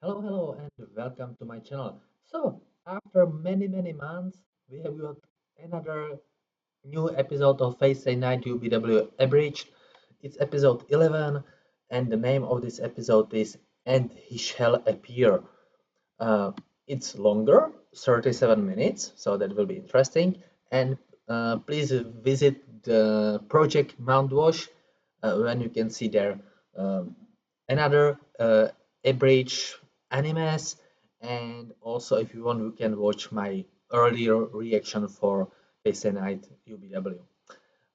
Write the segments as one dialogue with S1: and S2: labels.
S1: Hello, and welcome to my channel. So, after many months, we have got another new episode of Night UBW Abridged. It's episode 11, and the name of this episode is And He Shall Appear. Uh, it's longer, 37 minutes, so that will be interesting. And please visit the project Mouthwash when you can see there another Abridged animes, and also if you want you can watch my earlier reaction for Night UBW.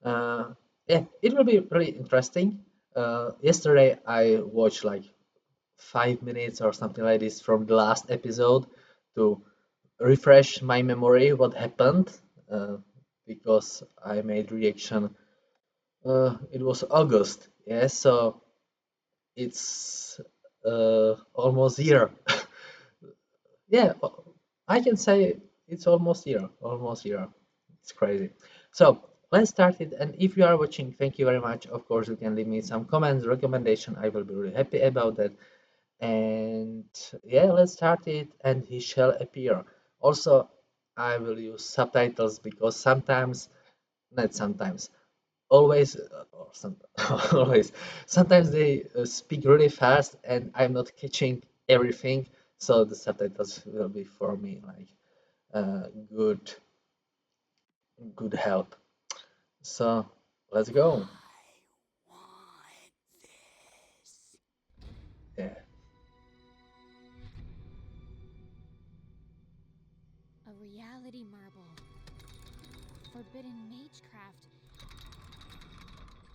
S1: Uh, yeah, it will be really interesting. Yesterday I watched like 5 minutes or something like this from the last episode to refresh my memory what happened uh, because I made reaction. It was August, yes, so it's almost year. Yeah, I can say it's almost year. It's crazy. So let's start it. And if you are watching, thank you very much. Of course, you can leave me some comments, recommendation. I will be really happy about that. And yeah, let's start it. And he shall appear. Also, I will use subtitles because sometimes, not sometimes, always, or some, always, sometimes they speak really fast and I'm not catching everything. So the subtitles will be for me like uh, good, good help. So let's go. Yeah.
S2: A reality marble. Forbidden magecraft.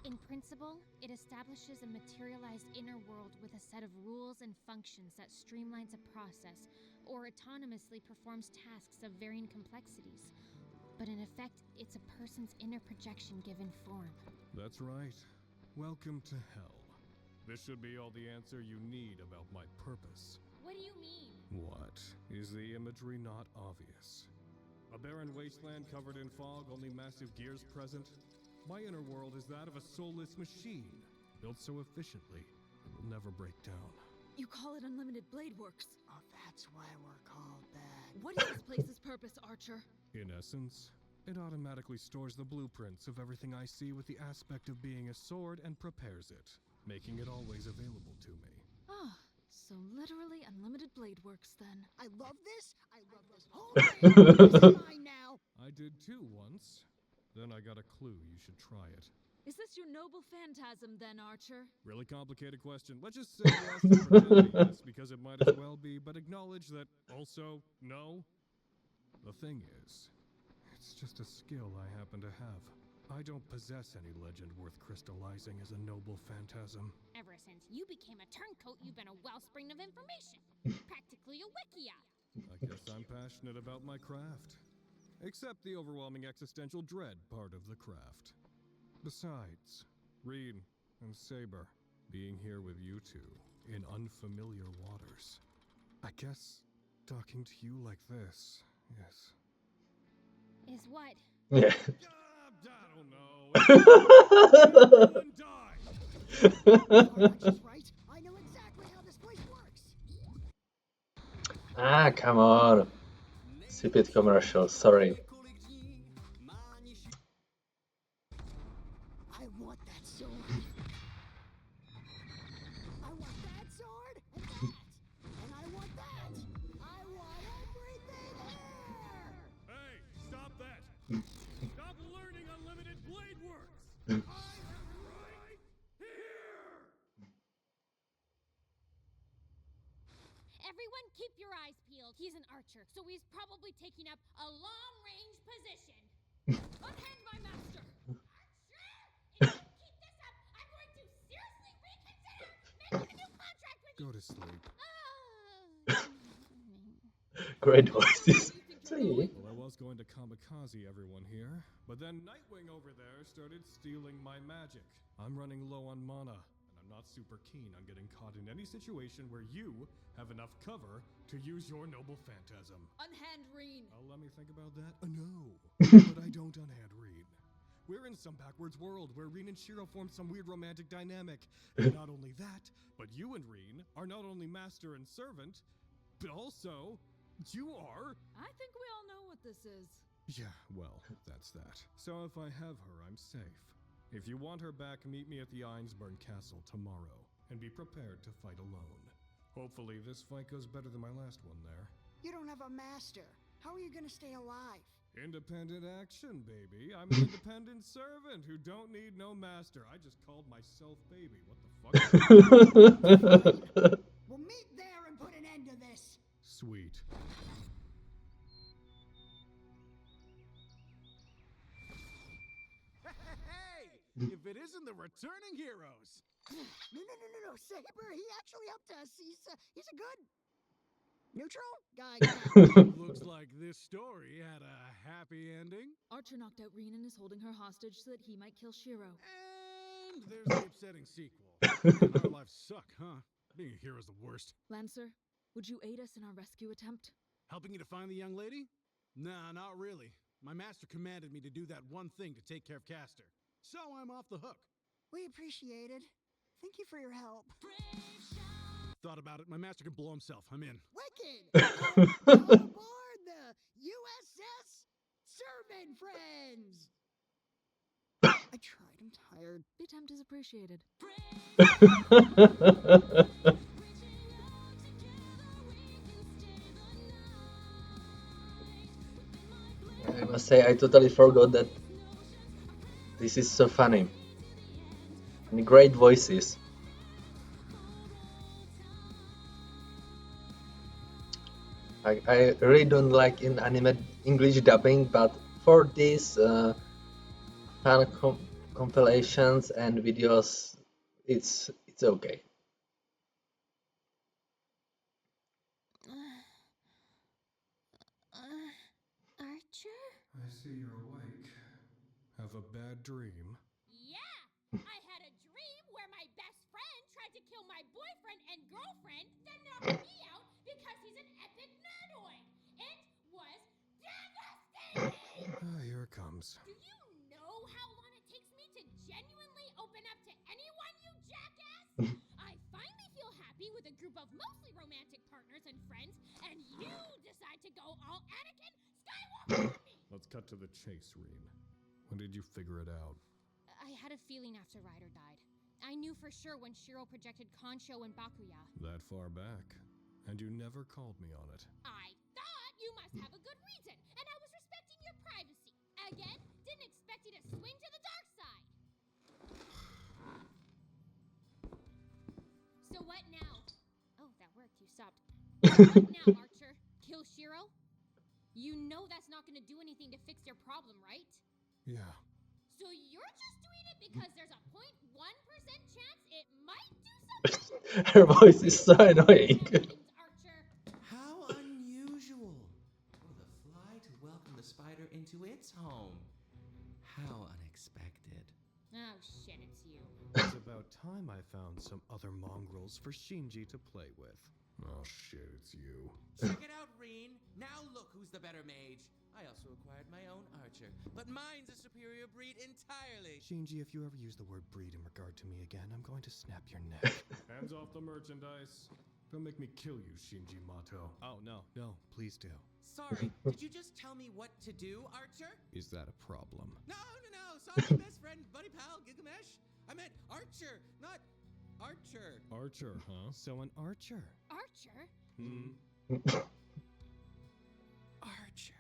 S2: In principle, it establishes a materialized inner world with a set of rules and functions that streamlines a process or autonomously performs tasks of varying complexities. But in effect, it's a person's inner projection given form.
S3: That's right. Welcome to hell. This should be all the answer you need about my purpose.
S2: What do you mean?
S3: What? Is the imagery not obvious? A barren wasteland covered in fog, only massive gears present? My inner world is that of a soulless machine, built so efficiently it will never break down.
S4: You call it unlimited blade works.
S5: Oh, that's why we're called that.
S4: What is this place's purpose, Archer?
S3: In essence, it automatically stores the blueprints of everything I see with the aspect of being a sword and prepares it, making it always available to me.
S4: Ah, so literally unlimited blade works then.
S5: I love this. I love this whole thing. This is mine now.
S3: I did too once. Then I got a clue you should try it.
S4: Is this your noble phantasm then, Archer?
S3: Really complicated question. Let's just say yes and pretend yes, because it might as well be, but acknowledge that also no. The thing is, it's just a skill I happen to have. I don't possess any legend worth crystallizing as a noble phantasm.
S2: Ever since you became a turncoat, you've been a wellspring of information. Practically a wikia.
S3: I guess I'm passionate about my craft. Except the overwhelming existential dread part of the craft. Besides, Reed and Saber, being here with you two in unfamiliar waters. I guess talking to you like this
S2: Is what?
S1: Yeah.
S3: I don't know. Everyone die!
S5: Archer's right. I know exactly how this place works.
S1: Ah, come on. Stupid commercial. Sorry.
S5: I want that sword. I want that sword and that. And I want that. I want everything here.
S3: Hey, stop that! Stop learning unlimited blade works! I am right here!
S2: Everyone keep your eyes peeled. He's an archer, so he's probably taking up a long-range position. Unhand my master! Archer! If you keep this up, I'm going to seriously reconsider making a new contract with you!
S3: Go to sleep.
S1: Great voices. See?
S3: Well, I was going to kamikaze everyone here, but then Nightwing over there started stealing my magic. I'm running low on mana, and I'm not super keen on getting caught in any situation where you have enough cover to use your noble phantasm.
S4: Unhand Reen.
S3: Let me think about that. No, but I don't unhand read. We're in some backwards world where Reen and Shirou formed some weird romantic dynamic. And not only that, but you and Reen are not only master and servant, but also, you are...
S4: I think we all know what this is.
S3: Yeah, well, that's that. So if I have her, I'm safe. If you want her back, meet me at the Einsburn Castle tomorrow, and be prepared to fight alone. Hopefully this fight goes better than my last one there.
S5: You don't have a master. How are you gonna stay alive?
S3: Independent action, baby. I'm an independent servant who don't need no master. I just called myself baby. What the fuck?
S5: We'll meet there and put an end to this.
S3: Sweet.
S6: Hey! If it isn't the returning heroes!
S5: No. Saber, he actually helped us. He's a good... neutral guy.
S6: Looks like this story had a happy ending.
S4: Archer knocked out Reen and is holding her hostage so that he might kill Shirou.
S6: And there's the upsetting sequel. Man, our lives suck, huh? Being a hero's the worst.
S4: Lancer, would you aid us in our rescue attempt?
S6: Helping you to find the young lady? Nah, not really. My master commanded me to do that one thing to take care of Castor. So I'm off the hook.
S5: We appreciate it. Thank you for your help.
S6: Thought about it. My master can blow himself. I'm in.
S5: Wicked! All aboard the USS Servant Friends! I tried. I'm tired.
S4: The attempt is appreciated.
S1: I must say, I totally forgot that this is so funny. And great voices. I really don't like in anime English dubbing, but for these fan compilations and videos, it's okay.
S2: Archer?
S3: I see you're awake. Have a bad dream?
S2: Yeah! I had a dream where my best friend tried to kill my boyfriend and girlfriend, then knocked me out because he's an epic nanoid. It was devastating!
S3: Here it comes.
S2: Do you know how long it takes me to genuinely open up to anyone, you jackass? I finally feel happy with a group of mostly romantic partners and friends, and you decide to go all Anakin Skywalker on me!
S3: Let's cut to the chase, Reen. When did you figure it out?
S2: I had a feeling after Ryder died. I knew for sure when Shirou projected Kansho and Bakuya.
S3: That far back. And you never called me on it.
S2: I thought you must have a good reason, and I was respecting your privacy. Again, didn't expect you to swing to the dark side. So what now? Oh, that worked. You stopped. So what now, Archer? Kill Shirou? You know that's not going to do anything to fix your problem, right?
S3: Yeah.
S2: So you're just doing it because there's a 0.1% chance it might do something?
S1: Her voice is so annoying.
S2: Archer.
S7: How unusual for the fly to welcome the spider into its home. How unexpected.
S2: Oh shit, it's you.
S3: It's about time I found some other mongrels for Shinji to play with. Oh shit, it's you.
S7: Check it out, Reen. Now look who's the better mage. I also acquired my own archer, but mine's a superior breed entirely.
S3: Shinji, if you ever use the word breed in regard to me again, I'm going to snap your neck. Hands off the merchandise. Don't make me kill you, Shinji Mato. Oh, no, please do.
S7: Sorry, did you just tell me what to do, Archer?
S3: Is that a problem?
S7: No. Sorry, best friend, buddy pal, Gilgamesh. I meant Archer, not Archer.
S3: Archer, huh? So an archer.
S2: Archer?
S7: Archer.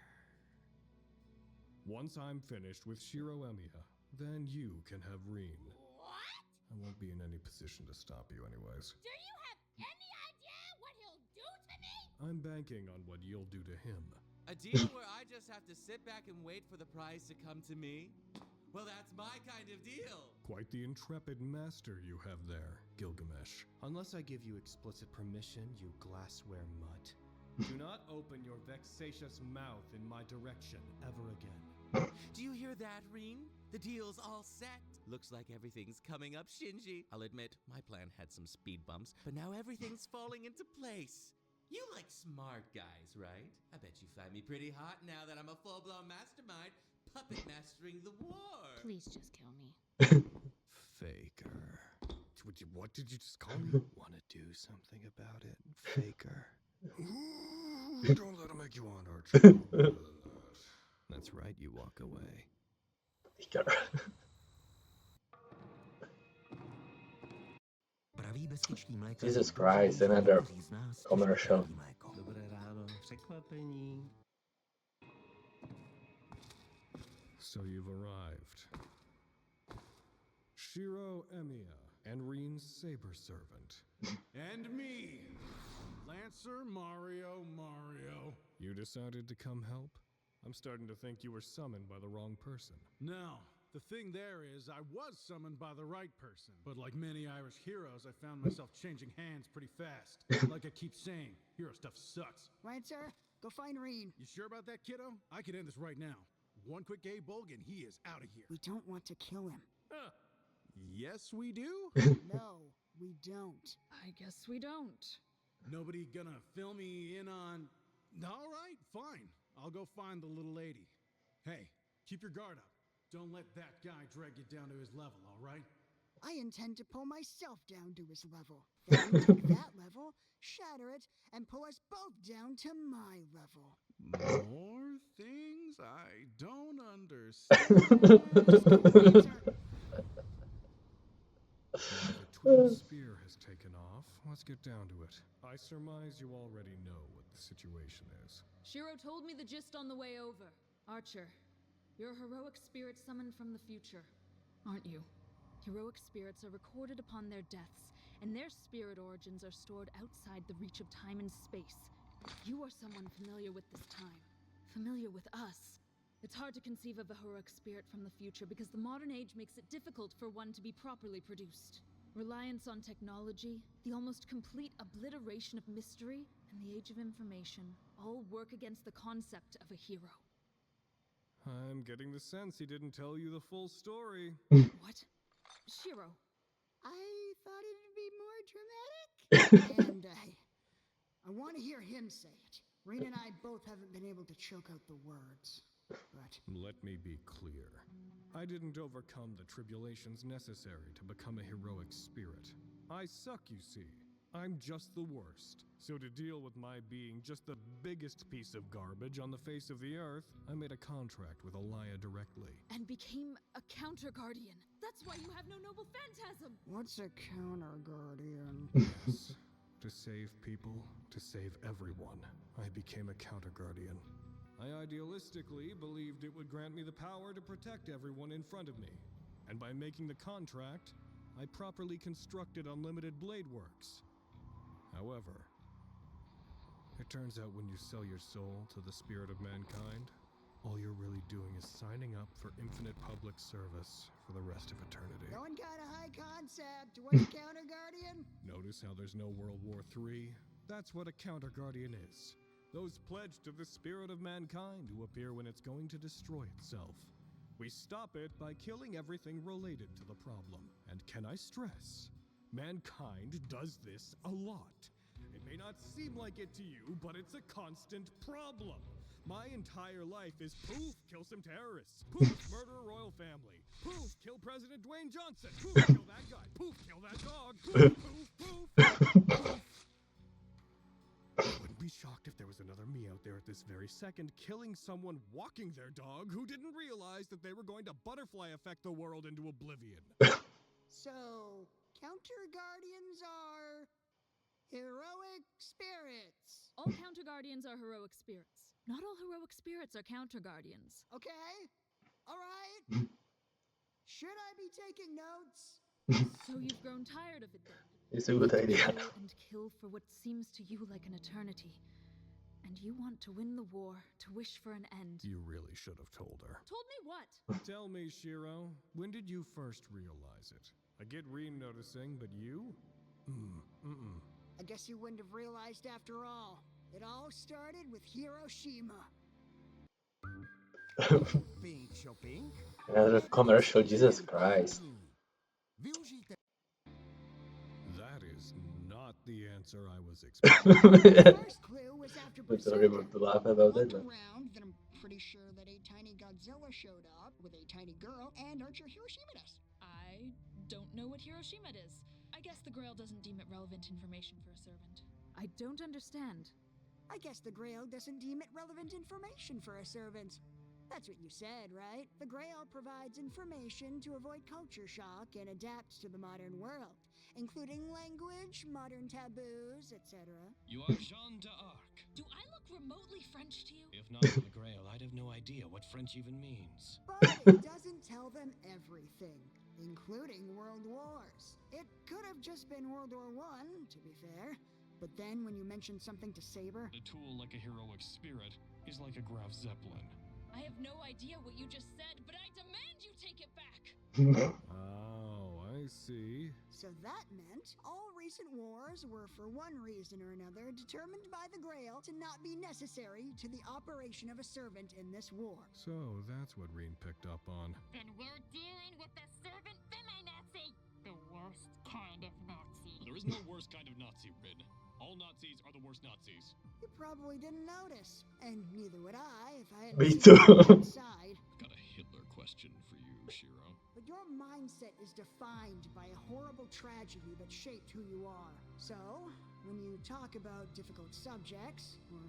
S3: Once I'm finished with Shirou Emiya, then you can have Reen.
S2: What?
S3: I won't be in any position to stop you anyways.
S2: Do you have any idea what he'll do to me?
S3: I'm banking on what you'll do to him.
S7: A deal where I just have to sit back and wait for the prize to come to me? Well, that's my kind of deal.
S3: Quite the intrepid master you have there, Gilgamesh.
S8: Unless I give you explicit permission, you glassware mutt.
S3: Do not open your vexatious mouth in my direction ever again.
S7: Do you hear that, Reen? The deal's all set. Looks like everything's coming up, Shinji. I'll admit, my plan had some speed bumps, but now everything's falling into place. You like smart guys, right? I bet you find me pretty hot now that I'm a full-blown mastermind. puppet mastering the war.
S2: Please just kill me.
S8: Faker. What did you just call me? Want to do something about it, Faker? Ooh, don't let him make you want Archer. That's right, you walk away.
S1: Jesus Christ, another commercial.
S8: Dobré ráno, překvapení.
S3: So you've arrived. Shirou Emiya, Enrine's Saber servant.
S6: And me, Lancer Mario.
S3: You decided to come help? I'm starting to think you were summoned by the wrong person.
S6: No, the thing there is, I was summoned by the right person. But like many Irish heroes, I found myself changing hands pretty fast. Like I keep saying, hero stuff sucks.
S5: Lancer, go find Reen.
S6: You sure about that, kiddo? I could end this right now. One quick A-Bulg and he is out of here.
S5: We don't want to kill him.
S6: Yes, we do?
S5: No, we don't.
S4: I guess we don't.
S6: Nobody gonna fill me in on... All right, fine. I'll go find the little lady. Hey, keep your guard up. Don't let that guy drag you down to his level, all right?
S5: I intend to pull myself down to his level. Then you take that level, shatter it, and pull us both down to my level.
S6: More things I don't understand.
S3: The twin spear has taken off. Let's get down to it. I surmise you already know what the situation is.
S4: Shirou told me the gist on the way over. Archer, you're a heroic spirit summoned from the future, aren't you? Heroic spirits are recorded upon their deaths, and their spirit origins are stored outside the reach of time and space. You are someone familiar with this time, familiar with us. It's hard to conceive of a heroic spirit from the future because the modern age makes it difficult for one to be properly produced. Reliance on technology, the almost complete obliteration of mystery, and the age of information all work against the concept of a hero.
S3: I'm getting the sense he didn't tell you the full story.
S4: What? Shirou.
S5: I thought it'd be more dramatic. And I want to hear him say it. Reen and I both haven't been able to choke out the words. But
S3: Let me be clear. I didn't overcome the tribulations necessary to become a heroic spirit. I suck, you see. I'm just the worst. So to deal with my being just the biggest piece of garbage on the face of the earth, I made a contract with Alaya directly.
S4: And became a counter-guardian. That's why you have no noble phantasm!
S5: what's a counter guardian?
S3: Yes. To save people, to save everyone, I became a counter-guardian. I idealistically believed it would grant me the power to protect everyone in front of me. And by making the contract, I properly constructed unlimited blade works. However, it turns out when you sell your soul to the spirit of mankind, all you're really doing is signing up for infinite public service for the rest of eternity.
S5: Going kind of high concept. What's a counter guardian?
S3: Notice how there's no World War III? That's what a counter-guardian is. Those pledged to the spirit of mankind who appear when it's going to destroy itself. We stop it by killing everything related to the problem. And can I stress, mankind does this a lot. It may not seem like it to you, but it's a constant problem. My entire life is poof, kill some terrorists. Poof, murder a royal family. Poof, kill President Dwayne Johnson. Poof, kill that guy. Poof, kill that dog. Poof, poof, poof. I wouldn't be shocked if there was another me out there at this very second killing someone walking their dog who didn't realize that they were going to butterfly effect the world into oblivion.
S5: So, counter guardians are heroic spirits.
S4: All counter-guardians are heroic spirits. Not all heroic spirits are counter-guardians.
S5: Okay? All right. Should I be taking notes?
S4: So you've grown tired of it then?
S1: It's a good idea.
S4: Kill and kill for what seems to you like an eternity. And you want to win the war, to wish for an end.
S3: You really should have told her.
S4: Told me what?
S3: Tell me, Shirou, when did you first realize it? I get Reen noticing, but you?
S5: I guess you wouldn't have realized after all. It all started with Hiroshima.
S1: Another commercial, Jesus Christ.
S3: That is not the answer I was expecting.
S5: The first clue was after
S1: I'm sorry
S5: Berserker.
S1: to laugh about it,
S5: Looked
S1: but
S5: around, then pretty sure that a tiny Godzilla showed up with a tiny girl and Archer Hiroshima-des.
S4: I don't know what Hiroshima is. I guess the Grail doesn't deem it relevant information for a servant. I don't understand.
S5: I guess the Grail doesn't deem it relevant information for a servant. That's what you said, right? The Grail provides information to avoid culture shock and adapt to the modern world, including language, modern taboos, etc.
S8: You are Jeanne d'Arc.
S4: Do I look remotely French to you?
S8: If not for the Grail, I'd have no idea what French even means.
S5: But it doesn't tell them everything, including world wars. It could have just been World War I, to be fair. But then when you mentioned something to Saber...
S8: A tool like a heroic spirit is like a Graf Zeppelin.
S4: I have no idea what you just said, but I demand you take it back!
S3: Oh, I see.
S5: So that meant all recent wars were, for one reason or another, determined by the Grail to not be necessary to the operation of a servant in this war.
S3: So that's what Reen picked up on.
S2: Then we're dealing with the servant feminazi, the worst kind of Nazi.
S8: There is no worst kind of Nazi, Rin. All Nazis are the worst Nazis.
S5: You probably didn't notice, and neither would I if I hadn't
S1: Me
S5: seen
S1: too.
S5: it from outside.
S8: Got a Hitler question for you, Shirou.
S5: But your mindset is defined by a horrible tragedy that shaped who you are. So, when you talk about difficult subjects, or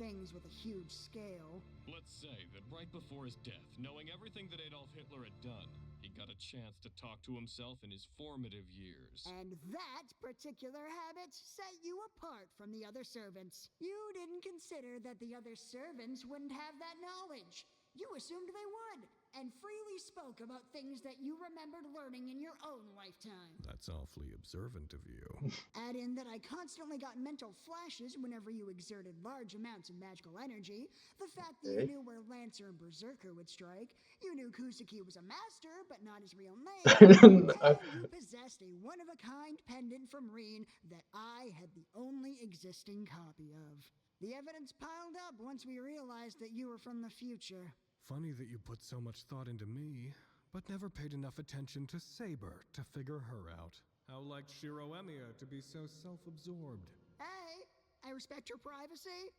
S5: things with a huge scale...
S8: Let's say that right before his death, knowing everything that Adolf Hitler had done, he got a chance to talk to himself in his formative years.
S5: And that particular habit set you apart from the other servants. You didn't consider that the other servants wouldn't have that knowledge. You assumed they would, and freely spoke about things that you remembered learning in your own lifetime.
S3: That's awfully observant of you.
S5: Add in that I constantly got mental flashes whenever you exerted large amounts of magical energy, the fact that you knew where Lancer and Berserker would strike, you knew Kusaki was a master, but not his real name, and you possessed a one-of-a-kind pendant from Reen that I had the only existing copy of. The evidence piled up once we realized that you were from the future.
S3: Funny that you put so much thought into me, but never paid enough attention to Saber to figure her out. How like Shirou to be so self-absorbed.
S5: Hey, I respect your privacy,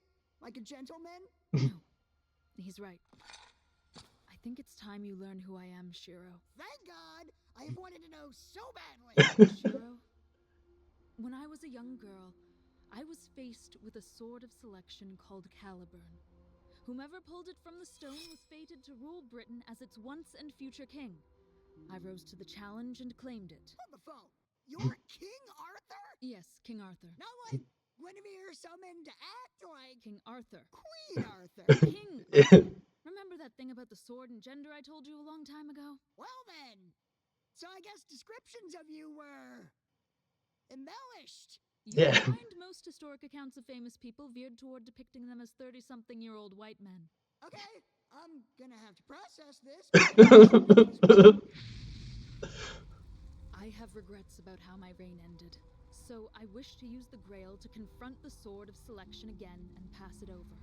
S5: like a gentleman.
S4: No, he's right. I think it's time you learn who I am, Shirou.
S5: Thank God! I have wanted to know so badly!
S4: Shirou, when I was a young girl, I was faced with a sword of selection called Caliburn. Whomever pulled it from the stone was fated to rule Britain as its once and future king. I rose to the challenge and claimed it.
S5: Hold the phone. You're King Arthur?
S4: Yes, King Arthur.
S5: Not like Guinevere summoned to act like
S4: King Arthur.
S5: Queen Arthur.
S4: King Arthur. Remember that thing about the sword and gender I told you a long time ago?
S5: Well then, so I guess descriptions of you were embellished.
S4: You'll
S1: Yeah.
S4: find most historic accounts of famous people veered toward depicting them as 30-something-year-old white men.
S5: Okay, I'm gonna have to process this.
S4: I have regrets about how my reign ended, so I wish to use the Grail to confront the Sword of Selection again and pass it over,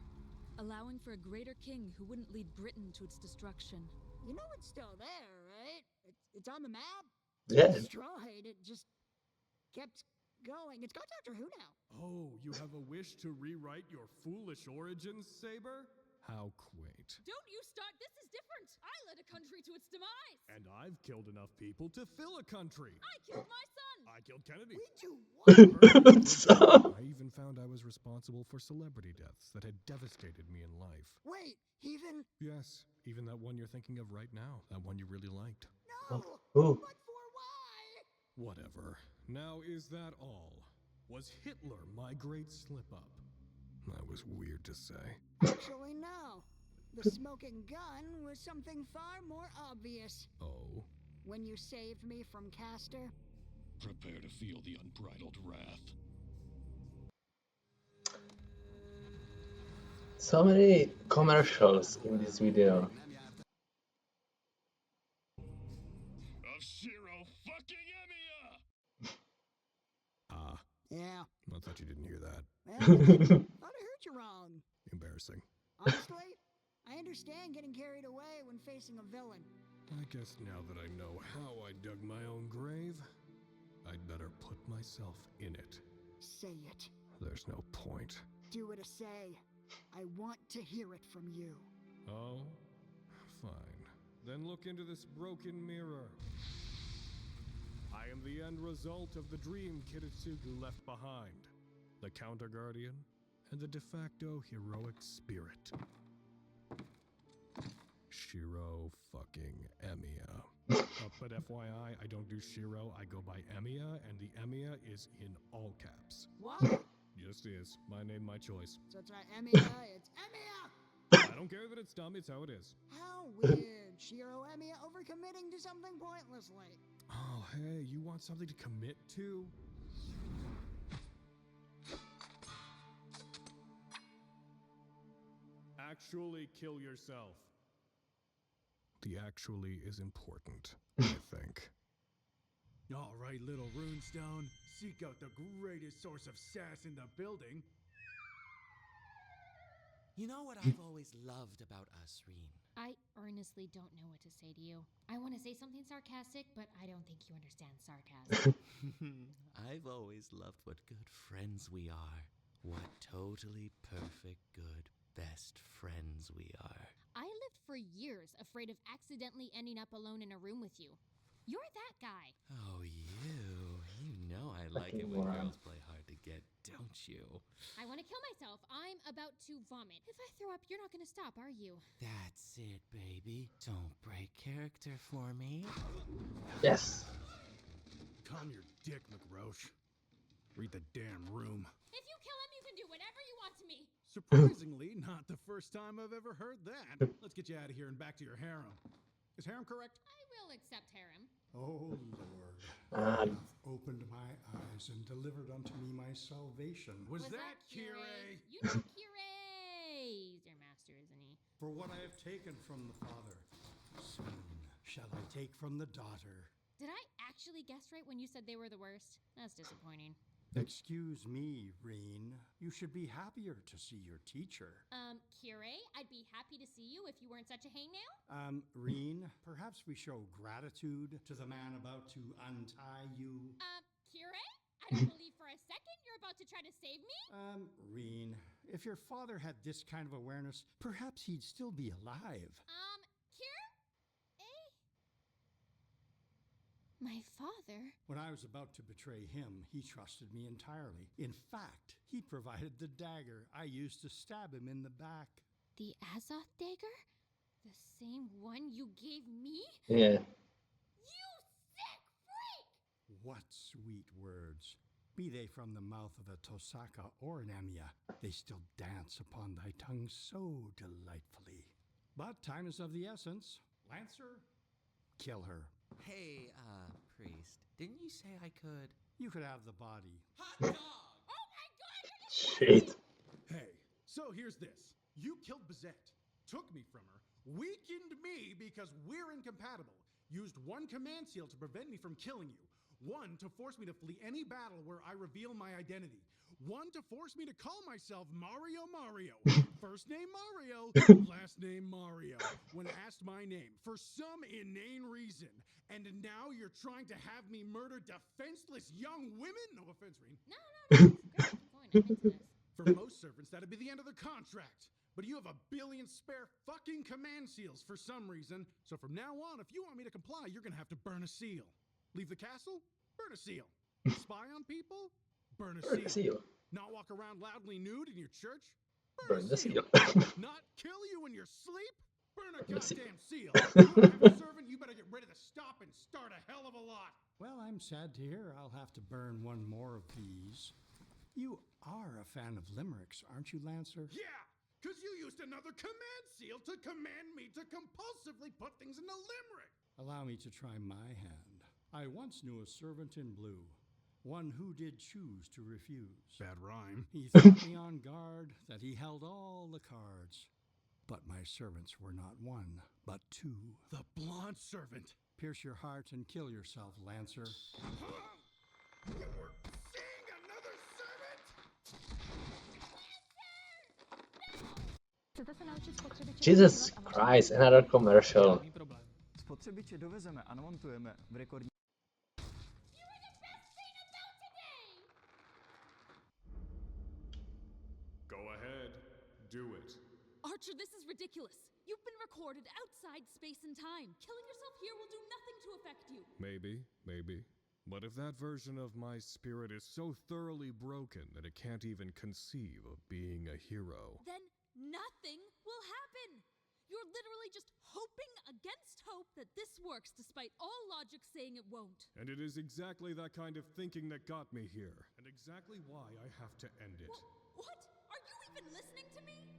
S4: allowing for a greater king who wouldn't lead Britain to its destruction.
S5: You know it's still there, right? It's on the map.
S1: Yeah.
S5: Destroyed. It just kept going. It's got Doctor Who now.
S3: Oh, you have a wish to rewrite your foolish origins, Saber? How quaint.
S4: Don't you start! This is different! I led a country to its demise!
S3: And I've killed enough people to fill a country.
S4: I killed my son!
S3: I killed Kennedy.
S5: We do what?
S1: So-
S3: I even found I was responsible for celebrity deaths that had devastated me in life.
S5: Wait, even...
S3: Yes, even that one you're thinking of right now. That one you really liked.
S5: No!
S1: Who?
S5: But for why?
S3: Whatever. Now is that all? Was Hitler my great slip-up? That was weird to say.
S5: Actually, no. The smoking gun was something far more obvious.
S3: Oh?
S5: When you saved me from Castor.
S8: Prepare to feel the unbridled wrath.
S1: So many commercials in this video.
S8: Of Shirou fucking Emiya!
S3: Ah,
S5: Yeah.
S3: I thought you didn't hear that.
S5: Well, thought I heard you wrong.
S3: Embarrassing.
S5: Honestly, I understand getting carried away when facing a villain.
S3: I guess now that I know how I dug my own grave, I'd better put myself in it.
S5: Say it.
S3: There's no point.
S5: Do what I say. I want to hear it from you.
S3: Oh? Fine. Then look into this broken mirror. I am the end result of the dream Kiritsugu left behind. The Counter Guardian and the de facto heroic spirit. Shirou fucking Emiya. But FYI, I don't do Shirou, I go by Emiya, and the Emiya is in all caps.
S5: What?
S3: Just is. My name, my choice.
S5: So it's not Emiya, it's Emiya!
S3: I don't care that it's dumb, it's how it is.
S5: How weird. Shirou Emiya overcommitting to something pointlessly.
S3: Oh, hey, you want something to commit to? Actually kill yourself. The actually is important, I think.
S6: All right, little runestone. Seek out the greatest source of sass in the building.
S7: You know what I've always loved about us, Reen?
S2: I earnestly don't know what to say to you. I want to say something sarcastic, but I don't think you understand sarcasm.
S7: I've always loved what good friends we are. What totally perfect, good, best friends we are.
S2: I lived for years afraid of accidentally ending up alone in a room with you. You're that guy.
S7: Oh, you. You know I like it
S1: Fucking
S7: when
S1: moron.
S7: girls play hard to get, don't you?
S2: I want to kill myself. I'm about to vomit. If I throw up, you're not going to stop, are you?
S7: That's it, baby. Don't break character for me.
S1: Yes.
S6: Calm your dick, McRoche. Read the damn room.
S2: If you kill him, you can do whatever you want to me.
S6: Surprisingly, not the first time I've ever heard that. Let's get you out of here and back to your harem. Is harem correct?
S2: I will accept harem.
S9: Oh, Lord.
S1: Um,
S9: Opened my eyes and delivered unto me my salvation.
S6: Was that Kirei?
S2: You know Kirei. He's your master, isn't he?
S9: For what I have taken from the father, soon shall I take from the daughter.
S2: Did I actually guess right when you said they were the worst? That's disappointing.
S9: Excuse me, Reen. You should be happier to see your teacher.
S2: Kirei, I'd be happy to see you if you weren't such a hangnail.
S9: Reen, perhaps we show gratitude to the man about to untie you.
S2: Kirei? I don't believe for a second you're about to try to save me.
S9: Reen, if your father had this kind of awareness, perhaps he'd still be alive.
S2: My father?
S9: When I was about to betray him, he trusted me entirely. In fact, he provided the dagger I used to stab him in the back.
S2: The Azoth dagger? The same one you gave me?
S1: yeah.
S2: You sick freak!
S9: What sweet words. Be they from the mouth of a Tosaka or an Emiya, they still dance upon thy tongue so delightfully. But time is of the essence. Lancer, kill her.
S7: Hey, priest, didn't you say I could?
S9: You could have the body.
S7: Hot dog!
S2: Oh my god!
S1: Shit.
S6: Hey, so here's this. You killed Bizette, took me from her, weakened me because we're incompatible, used one command seal to prevent me from killing you, one to force me to flee any battle where I reveal my identity, one to force me to call myself Mario Mario. First name Mario, last name Mario. When asked my name for some inane reason. And now you're trying to have me murder defenseless young women? No offense, Reen.
S2: No, great. Keep going. I'm into this.
S6: For most servants, that'd be the end of the contract. But you have a billion spare fucking command seals for some reason. So from now on, if you want me to comply, you're gonna have to burn a seal. Leave the castle? Burn a seal. Spy on people? Burn a
S1: Burn the seal.
S6: Not walk around loudly nude in your church?
S1: Burn the seal.
S6: Not kill you in your sleep? Burn a
S1: Burn the seal.
S6: goddamn seal. You wanna have a servant, you better get ready to stop and start a hell of a lot.
S9: Well, I'm sad to hear I'll have to burn one more of these. You are a fan of limericks, aren't you, Lancer?
S6: Yeah, because you used another command seal to command me to compulsively put things in a limerick.
S9: Allow me to try my hand. I once knew a servant in blue, one who did choose to refuse.
S6: Bad rhyme.
S9: He thought me on guard that he held all the cards. But my servants were not one, but two.
S6: The blonde servant.
S9: Pierce your heart and kill yourself, Lancer.
S6: You were seeing another servant?
S1: Jesus Christ, another commercial.
S10: Žádný problém. Spotřebiče dovezeme a namontujeme v rekordní...
S3: Go ahead, do it.
S4: Archer, this is ridiculous. You've been recorded outside space and time. Killing yourself here will do nothing to affect you.
S3: Maybe. But if that version of my spirit is so thoroughly broken that it can't even conceive of being a hero,
S4: Then nothing will happen. You're literally just hoping against hope that this works despite all logic saying it won't.
S3: and it is exactly that kind of thinking that got me here, and exactly why I have to end it.
S4: What? Are you even listening to me?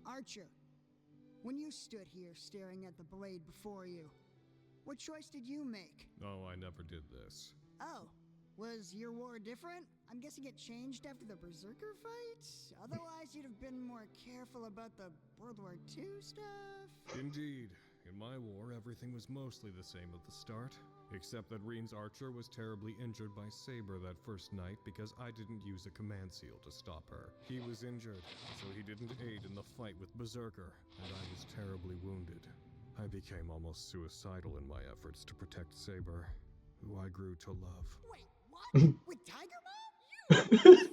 S5: Archer, when you stood here staring at the blade before you, what choice did you make?
S3: Oh, I never did this.
S5: Oh, was your war different? I'm guessing it changed after the Berserker fight? Otherwise, you'd have been more careful about the World War II stuff?
S3: Indeed. In my war, everything was mostly the same at the start, except that Reen's archer was terribly injured by Saber that first night because I didn't use a command seal to stop her. He was injured, so he didn't aid in the fight with Berserker, and I was terribly wounded. I became almost suicidal in my efforts to protect Saber, who I grew to love.
S5: Wait, what? With Tiger Mom?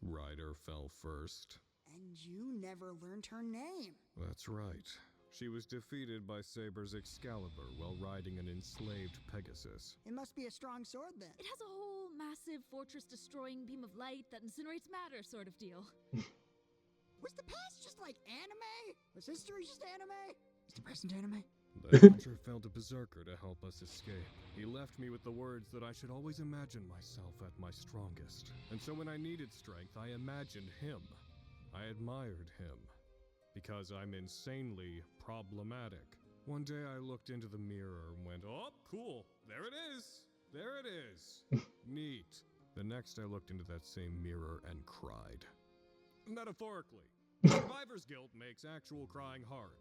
S3: Ryder fell first.
S5: And you never learned her name.
S3: That's right. She was defeated by Saber's Excalibur while riding an enslaved Pegasus.
S5: It must be a strong sword then.
S4: It has a whole massive fortress-destroying beam of light that incinerates matter sort of deal.
S5: Was the past just like anime? Was history just anime? Is the present anime?
S3: The archer fell to Berserker to help us escape. He left me with the words that I should always imagine myself at my strongest. And so when I needed strength, I imagined him. I admired him. Because I'm insanely problematic. One day I looked into the mirror and went, oh, cool, there it is. There it is. Neat. The next I looked into that same mirror and cried. Metaphorically. Survivor's guilt makes actual crying hard.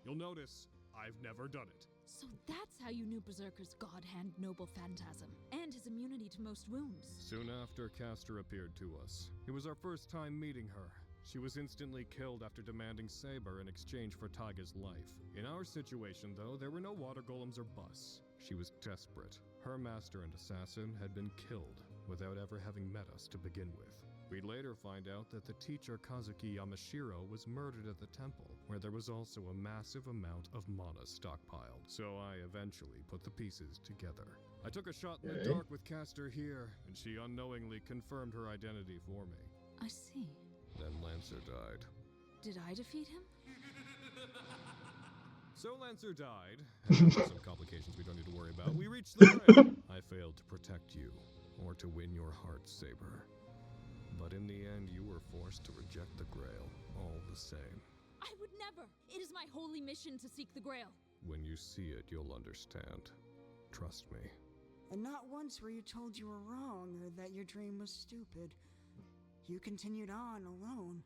S3: You'll notice I've never done it.
S4: So that's how you knew Berserker's God Hand Noble Phantasm, and his immunity to most wounds.
S3: Soon after, Castor appeared to us. It was our first time meeting her. She was instantly killed after demanding Saber in exchange for Taiga's life. In our situation, though, there were no water golems or busts. She was desperate. Her master and assassin had been killed without ever having met us to begin with. We'd later find out that the teacher Kazuki Yamashiro was murdered at the temple, where there was also a massive amount of mana stockpiled. So I eventually put the pieces together. I took a shot in the dark with Castor here, and she unknowingly confirmed her identity for me.
S4: I see.
S3: Then Lancer died.
S4: Did I defeat him?
S3: So Lancer died, and after some complications we don't need to worry about, we reached the Grail. I failed to protect you, or to win your heart, Saber. But in the end, you were forced to reject the Grail, all the same.
S4: I would never! It is my holy mission to seek the Grail.
S3: When you see it, you'll understand. Trust me.
S5: And not once were you told you were wrong or that your dream was stupid. You continued on alone,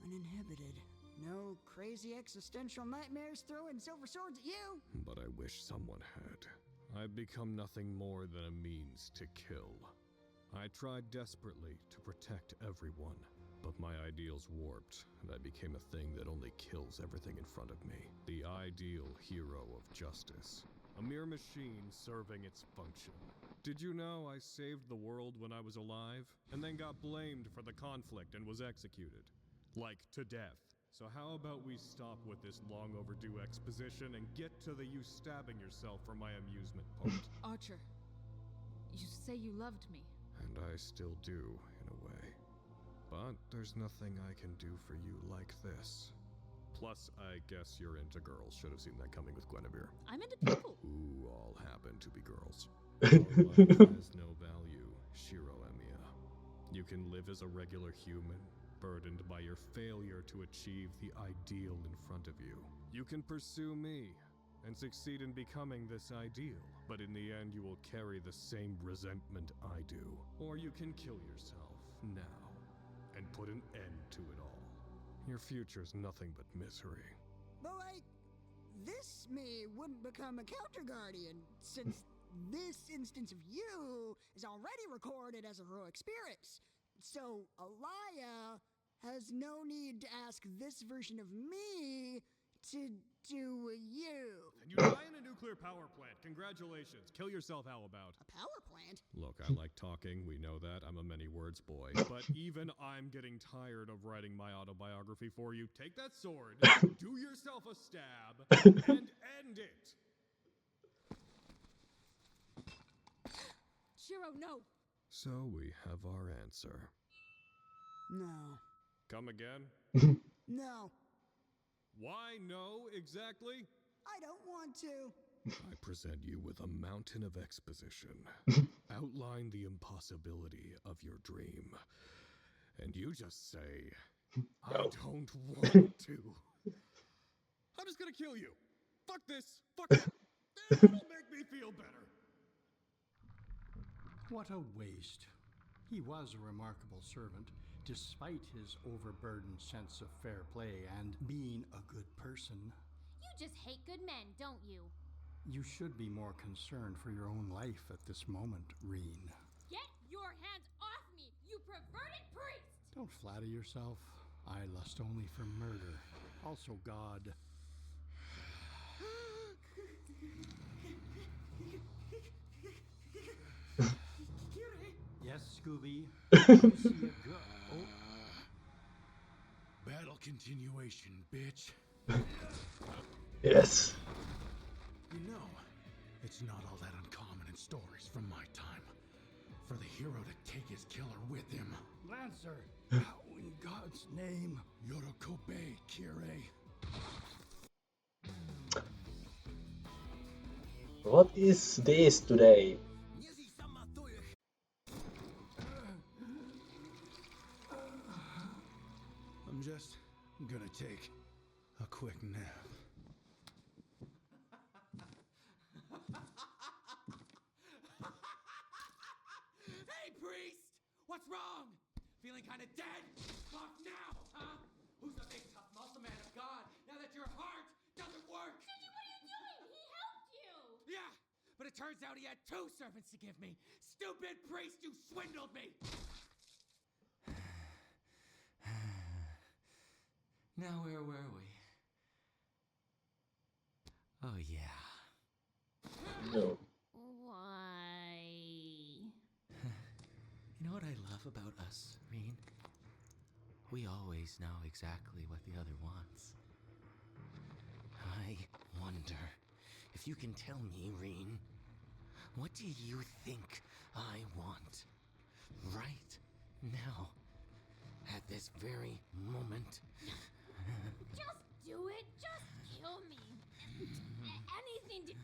S5: uninhibited. No crazy existential nightmares throwing silver swords at you.
S3: But I wish someone had. I've become nothing more than a means to kill. I tried desperately to protect everyone, but my ideals warped, and I became a thing that only kills everything in front of me. The ideal hero of justice. A mere machine serving its function. Did you know I saved the world when I was alive, and then got blamed for the conflict and was executed? Like, to death. So how about we stop with this long overdue exposition and get to the you stabbing yourself for my amusement part?
S4: Archer, you say you loved me.
S3: And I still do, in a way. But there's nothing I can do for you like this. Plus, I guess you're into girls. Should have seen that coming with Guinevere.
S4: I'm into people.
S3: Who all happen to be girls. Life has no value, Shirou. You can live as a regular human, burdened by your failure to achieve the ideal in front of you. You can pursue me, and succeed in becoming this ideal, but in the end you will carry the same resentment I do. Or you can kill yourself, now, and put an end to it all. Your future's nothing but misery.
S5: But like, this me wouldn't become a counter-guardian, since this instance of you is already recorded as a heroic spirit. So, Alaya has no need to ask this version of me to do you?
S3: And you die in a nuclear power plant. Congratulations. Kill yourself, how about?
S5: A power plant?
S3: Look, I like talking. We know that. I'm a many words boy. But even I'm getting tired of writing my autobiography for you. Take that sword, do yourself a stab, and end it.
S4: Shirou, no!
S3: So we have our answer.
S5: No.
S3: Come again?
S5: No.
S3: Why no, exactly?
S5: I don't want to.
S3: I present you with a mountain of exposition. Outline the impossibility of your dream. And you just say, I don't want to. I'm just gonna kill you. Fuck this. Fuck that. It'll make me feel better.
S9: What a waste. He was a remarkable servant, despite his overburdened sense of fair play and being a good person.
S2: You just hate good men, don't you?
S9: You should be more concerned for your own life at this moment, Reen.
S2: Get your hands off me, you perverted priest!
S9: Don't flatter yourself. I lust only for murder. Also God. Yes, Scooby. You see a oh.
S6: Battle continuation, bitch.
S1: Yes.
S6: You know, it's not all that uncommon in stories from my time. For the hero to take his killer with him.
S9: Lancer, how in God's name?
S6: Yorokobe, Kirei.
S1: What is this today?
S6: I'm just gonna take a quick nap.
S7: Hey, priest! What's wrong? Feeling kind of dead? Talk now, huh? Who's the big tough muscle man of God now that your heart doesn't work?
S2: Shinji, what are you doing? He helped you!
S7: Yeah, but it turns out he had 2 servants to give me. Stupid priest, you swindled me! Now where were we? Oh yeah.
S1: No.
S2: Why?
S7: You know what I love about us, Reen? We always know exactly what the other wants. I wonder if you can tell me, Reen, what do you think I want? Right now, at this very moment.
S2: Just do it! Just kill me! Anything to...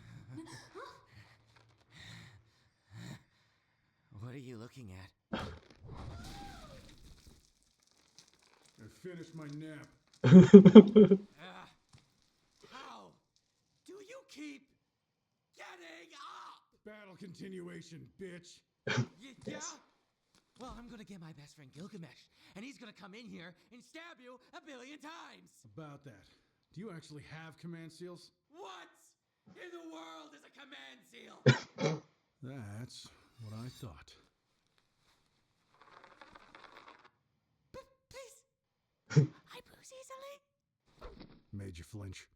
S7: What are you looking at?
S6: I finished my nap.
S7: How do you keep getting up?
S6: Battle continuation, bitch.
S7: Yeah? Well, I'm gonna get my best friend Gilgamesh, and he's gonna come in here and stab you 1 billion times.
S6: About that, do you actually have command seals?
S7: What in the world is a command seal?
S6: That's what I thought.
S7: Please. I bruise easily.
S6: Made you flinch.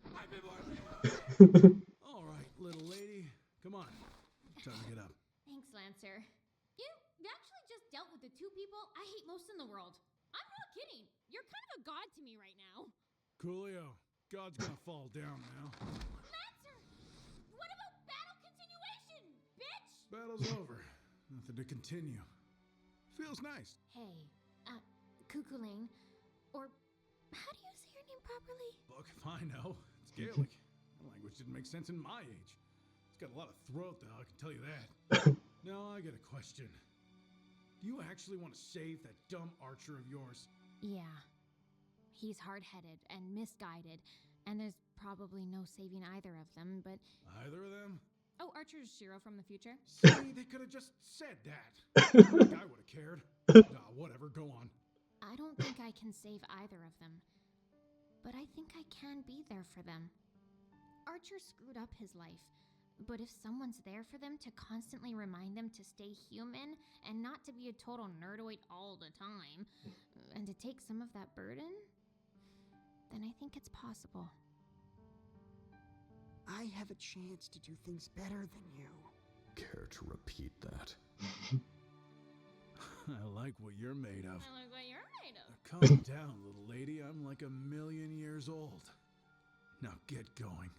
S7: I'm immortal.
S6: All right, little lady. Come on. Time to get up.
S2: Thanks, Lancer. You actually just dealt with the 2 people I hate most in the world. I'm not kidding. You're kind of a god to me right now.
S6: Coolio. God's gonna fall down now.
S2: Lancer! What about battle continuation, bitch?
S6: Battle's over. Nothing to continue. Feels nice.
S2: Hey, Kukulane, or how do you say your name properly?
S6: Look, if I know. It's Gaelic. The language didn't make sense in my age. It's got a lot of throat, though, I can tell you that. Now I got a question. Do you actually want to save that dumb archer of yours?
S2: Yeah. He's hard-headed and misguided, and there's probably no saving either of them, but...
S6: Either of them?
S2: Oh, Archer's Shirou from the future.
S6: See, they could have just said that. I think I would have cared. Nah, whatever, go on.
S2: I don't think I can save either of them, but I think I can be there for them. Archer screwed up his life, but if someone's there for them to constantly remind them to stay human and not to be a total nerdoid all the time, and to take some of that burden, then I think it's possible.
S5: I have a chance to do things better than you.
S3: Care to repeat that?
S6: I like what you're made of.
S2: I like what you're made of.
S6: Calm down, little lady. I'm like 1,000,000 years old. Now get going.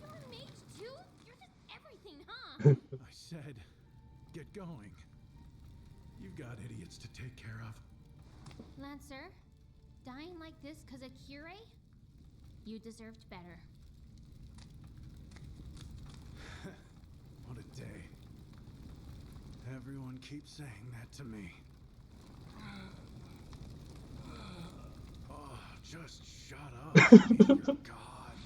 S2: You're a mage too? You're just everything, huh?
S6: I said, get going. You've got idiots to take care of.
S2: Lancer, dying like this because of Kirei? You deserved better.
S6: What a day. Everyone keeps saying that to me. Oh, just shut up. Dear God.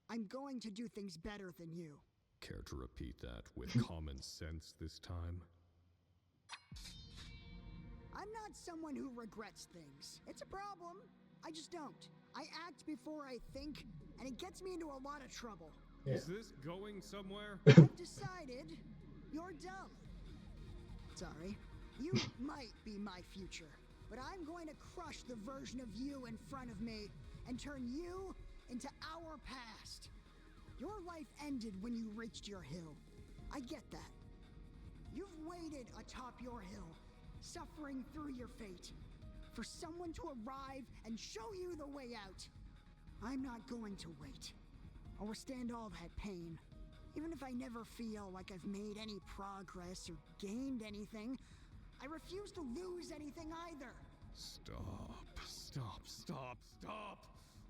S5: I'm going to do things better than you.
S3: Care to repeat that with common sense this time?
S5: I'm not someone who regrets things. It's a problem. I just don't. I act before I think, and it gets me into a lot of trouble.
S1: Yeah.
S3: Is this going somewhere?
S5: I've decided you're dumb. Sorry. You might be my future, but I'm going to crush the version of you in front of me and turn you into our past. Your life ended when you reached your hill. I get that. You've waited atop your hill, suffering through your fate, for someone to arrive and show you the way out. I'm not going to wait. I'll withstand all that pain. Even if I never feel like I've made any progress or gained anything, I refuse to lose anything either.
S3: Stop.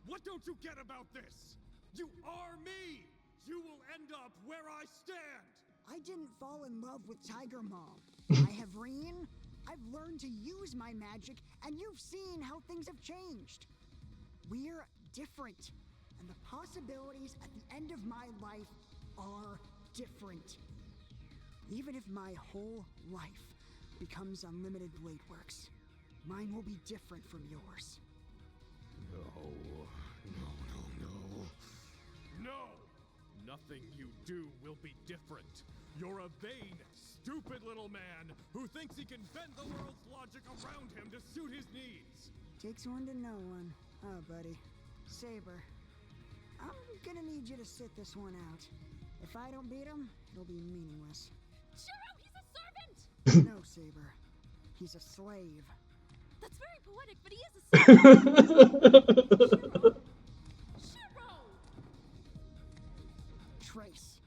S3: What don't you get about this? You are me! You will end up where I stand!
S5: I didn't fall in love with Tiger Mom. I have Reen. I've learned to use my magic, and you've seen how things have changed. We're different, and the possibilities at the end of my life are different. Even if my whole life becomes unlimited blade works, mine will be different from yours.
S3: No. Nothing you do will be different. You're a vain, stupid little man who thinks he can bend the world's logic around him to suit his needs.
S5: Takes one to know one. Oh, buddy. Saber, I'm gonna need you to sit this one out. If I don't beat him, it'll be meaningless.
S2: Shirou, he's a servant!
S5: No, Saber. He's a slave.
S2: That's very poetic, but he is a servant! Shirou!
S5: Trace.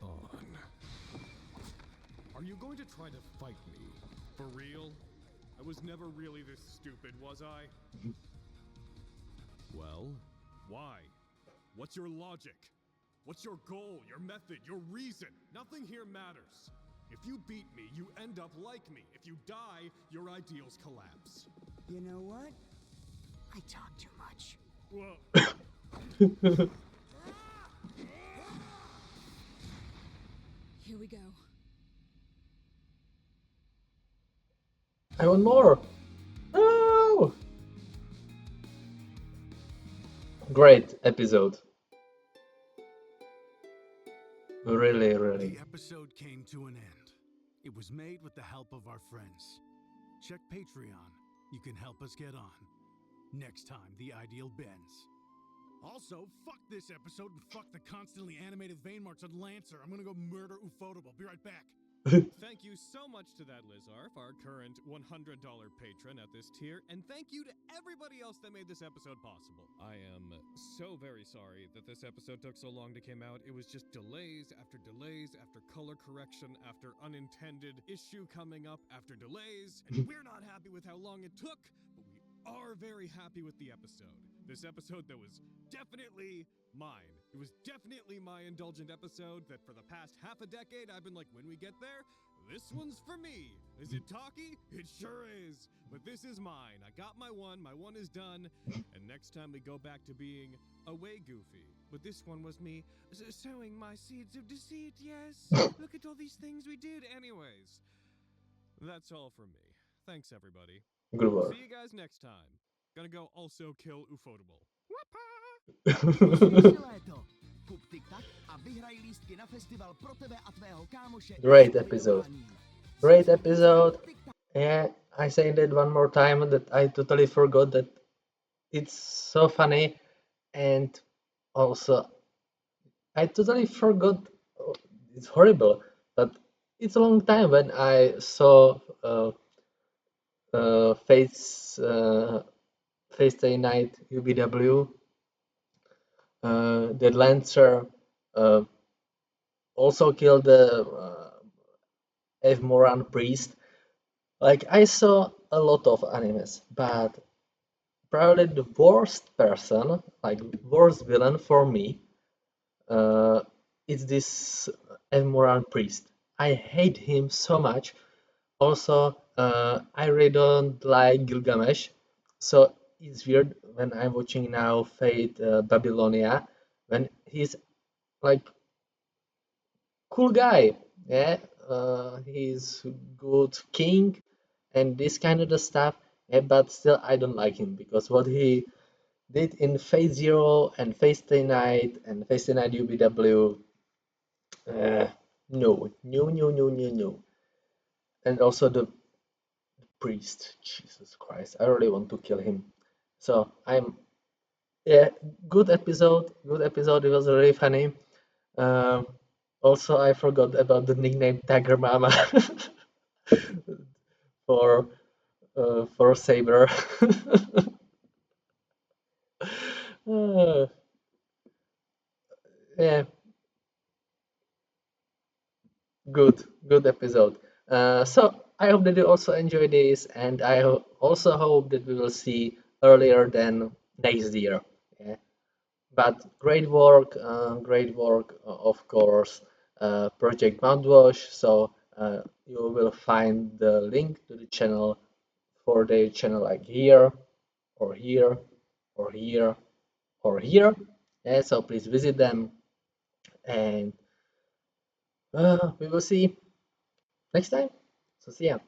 S3: On. Are you going to try to fight me? For real? I was never really this stupid, was I? Well, why? What's your logic? What's your goal, your method, your reason? Nothing here matters. If you beat me, you end up like me. If you die, your ideals collapse.
S5: You know what? I talk too much.
S3: Whoa.
S4: Here we go.
S1: I want more! No! Great episode. Really.
S6: The episode came to an end. It was made with the help of our friends. Check Patreon. You can help us get on. Next time, the ideal bends. Also, fuck this episode and fuck the constantly animated vein marks on Lancer. I'm gonna go murder Ufotable. Be right back.
S3: Thank you so much to that Lizarf, our current $100 patron at this tier, and thank you to everybody else that made this episode possible. I am so very sorry that this episode took so long to come out. It was just delays after color correction, after unintended issue coming up, after delays, and we're not happy with how long it took, but we are very happy with the episode. This episode that was definitely mine. It was definitely my indulgent episode that for the past half a decade I've been like, when we get there, this one's for me. Is it talky? It sure is. But this is mine. I got my one is done, and next time we go back to being away goofy. But this one was me sowing my seeds of deceit, yes. Look at all these things we did anyways. That's all from me. Thanks everybody.
S1: Good work.
S3: See you guys next time. Gonna go also kill Ufotable. Great
S1: episode. Great episode. Yeah, I say that one more time that I totally forgot that it's so funny, and also I totally forgot. It's horrible, but it's a long time when I saw Face Face Day Night UBW. The Lancer uh, also killed the Eve Moran priest. Like I saw a lot of animes, but probably the worst person, like worst villain for me, uh, is this Eve Moran priest. I hate him so much. Also, I really don't like Gilgamesh, so it's weird when I'm watching now Fate Babylonia, when he's like cool guy, yeah, he's good king and this kind of the stuff, yeah, but still I don't like him because what he did in Phase Zero and Phase Day Night and Phase Day Night UBW, uh, no, no, no, no, no, no, and also the priest, Jesus Christ, I really want to kill him. So I'm, yeah, good episode. It was really funny. Um, Also, I forgot about the nickname Tiger Mama for Saber. Uh, yeah, good episode. So I hope that you also enjoy this, and I also hope that we will see earlier than next year. Yeah. But great work, of course, Project Mouthwash. So you will find the link to the channel for the channel like here or here or here or here. Yeah, so please visit them, and we will see next time. So see ya.